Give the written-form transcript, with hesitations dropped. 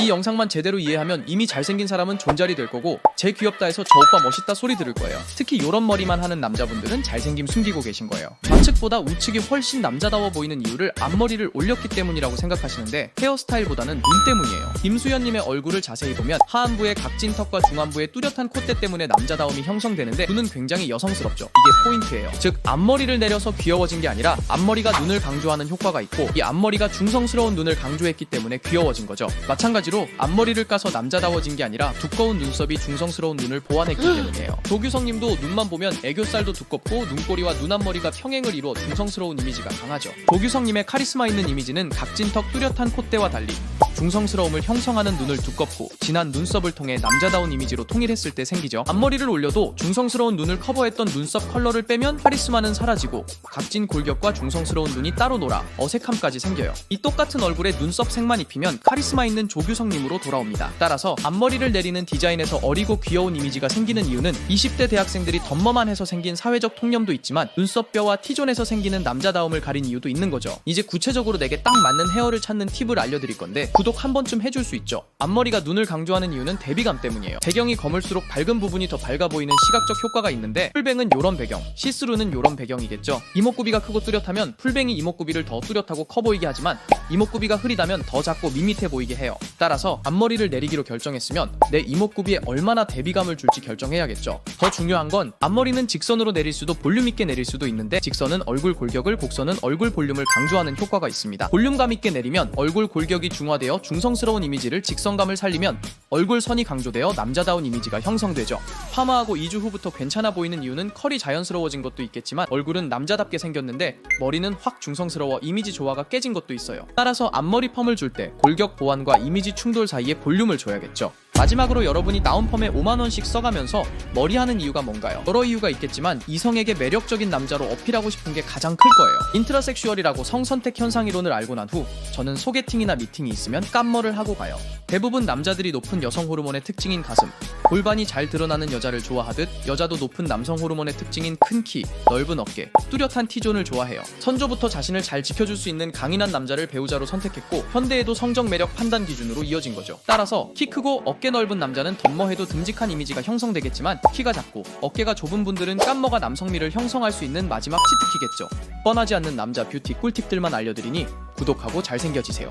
이 영상만 제대로 이해하면 이미 잘생긴 사람은 존잘이 될 거고 제 귀엽다 해서 저 오빠 멋있다 소리 들을 거예요. 특히 요런 머리만 하는 남자분들은 잘생김 숨기고 계신 거예요. 좌측보다 우측이 훨씬 남자다워 보이는 이유를 앞머리를 올렸기 때문이라고 생각하시는데 헤어스타일보다는 눈 때문이에요. 김수현님의 얼굴을 자세히 보면 하안부의 각진 턱과 중안부의 뚜렷한 콧대 때문에 남자다움이 형성되는데 눈은 굉장히 여성스럽죠. 이게 포인트예요. 즉 앞머리를 내려서 귀여워진 게 아니라 앞머리가 눈을 강조하는 효과가 있고 이 앞머리가 중성스러운 눈을 강조했기 때문에 귀여워진 거죠. 마찬가지로 앞머리를 까서 남자다워진 게 아니라 두꺼운 눈썹이 중성스러운 눈을 보완했기 때문이에요. 조규성님도 눈만 보면 애교살도 두껍고 눈꼬리와 눈 앞머리가 평행을 이루어 중성스러운 이미지가 강하죠. 조규성님의 카리스마 있는 이미지는 각진 턱 뚜렷한 콧대와 달리 중성스러움을 형성하는 눈을 두껍고 진한 눈썹을 통해 남자다운 이미지로 통일했을 때 생기죠. 앞머리를 올려도 중성스러운 눈을 커버했던 눈썹 컬러를 빼면 카리스마는 사라지고 각진 골격과 중성스러운 눈이 따로 놀아 어색함까지 생겨요. 이 똑같은 얼굴에 눈썹 색만 입히면 카리스마 있는 조규성님으로 돌아옵니다. 따라서 앞머리를 내리는 디자인에서 어리고 귀여운 이미지가 생기는 이유는 20대 대학생들이 덤머만 해서 생긴 사회적 통념도 있지만 눈썹뼈와 T존에서 생기는 남자다움을 가린 이유도 있는 거죠. 이제 구체적으로 내게 딱 맞는 헤어를 찾는 팁을 알려드릴 건데 구독 한 번쯤 해줄 수 있죠. 앞머리가 눈을 강조하는 이유는 대비감 때문이에요. 배경이 거물수록 밝은 부분이 더 밝아 보이는 시각적 효과가 있는데 풀뱅은 요런 배경, 시스루는 요런 배경이겠죠. 이목구비가 크고 뚜렷하면 풀뱅이 이목구비를 더 뚜렷하고 커 보이게 하지만 이목구비가 흐리다면 더 작고 밋밋해 보이게 해요. 따라서 앞머리를 내리기로 결정했으면 내 이목구비에 얼마나 대비감을 줄지 결정해야겠죠. 더 중요한 건 앞머리는 직선으로 내릴 수도 볼륨 있게 내릴 수도 있는데 직선은 얼굴 골격을, 곡선은 얼굴 볼륨을 강조하는 효과가 있습니다. 볼륨감 있게 내리면 얼굴 골격이 중화되어 중성스러운 이미지를, 직선감을 살리면 얼굴 선이 강조되어 남자다운 이미지가 형성되죠. 파마하고 2주 후부터 괜찮아 보이는 이유는 컬이 자연스러워진 것도 있겠지만 얼굴은 남자답게 생겼는데 머리는 확 중성스러워 이미지 조화가 깨진 것도 있어요. 따라서 앞머리 펌을 줄 때 골격 보완과 이미지 충돌 사이에 볼륨을 줘야겠죠. 마지막으로 여러분이 다운펌에 5만원씩 써가면서 머리하는 이유가 뭔가요? 여러 이유가 있겠지만 이성에게 매력적인 남자로 어필하고 싶은 게 가장 클 거예요. 인트라섹슈얼이라고 성선택 현상 이론을 알고 난 후 저는 소개팅이나 미팅이 있으면 깜머를 하고 가요. 대부분 남자들이 높은 여성 호르몬의 특징인 가슴, 골반이 잘 드러나는 여자를 좋아하듯 여자도 높은 남성 호르몬의 특징인 큰 키, 넓은 어깨, 뚜렷한 T존을 좋아해요. 선조부터 자신을 잘 지켜줄 수 있는 강인한 남자를 배우자로 선택했고 현대에도 성적 매력 판단 기준으로 이어진 거죠. 따라서 키 크고 어깨 넓은 남자는 덤머해도 듬직한 이미지가 형성되겠지만 키가 작고 어깨가 좁은 분들은 깜머가 남성미를 형성할 수 있는 마지막 치트키겠죠. 뻔하지 않는 남자 뷰티 꿀팁들만 알려드리니 구독하고 잘생겨지세요.